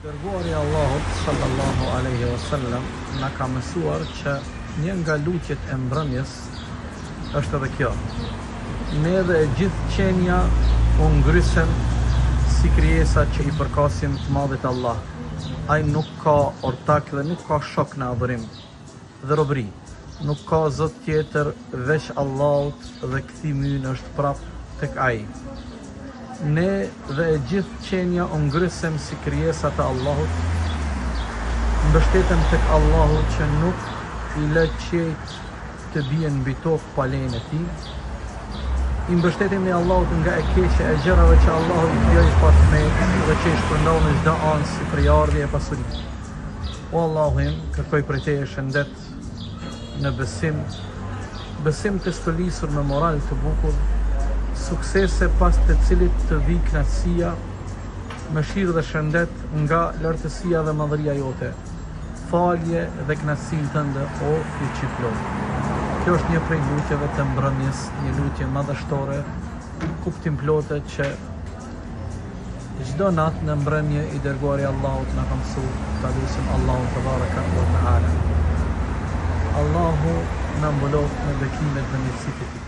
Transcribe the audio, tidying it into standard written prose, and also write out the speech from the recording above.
Dërguari i Allahut sallallahu alaihi wasallam na ka mësuar që një nga lutjet e mbrëmjes është edhe kjo. Ne dhe e gjithë qenja u ngrysen si krijesa që i përkasin Madhit Allah. Ai nuk ka ortak dhe nuk ka shok në adhurim dhe robëri. Nuk ka zot tjetër veç Allahut dhe kthimi ynë është prap tek ai. Ne dhe e gjithë qenja u ngrysem si krijesa të Allahut, mbështeten tek Allahu që nuk i lë qejt të bien mbi tokë pa lejen e tij. I mbështetemi Allahut nga e keqja e gjërave që Allahu i krijoi pas me dhe që i shpërndau në çdo anë si përjardhje e pasuri. O Allahu im, kërkoj prej teje shëndet në besim të stolisur me moral të bukur, suksese pas të cilit të vi kënaqësia, mëshirë dhe shëndet nga lartësia dhe madhëria jote, falje dhe kënaqësinë tënde, o fuqiplot. Kjo është një prej lutjeve të mbrëmjes, një lutje madhështore, kuptimplote që çdo natë në mbrëmje i dërguari Allahut na ka mësuar ta lutim Allahun te baraka wa taala. Allahu na mbulot me bekimet dhe mirësitë e tij.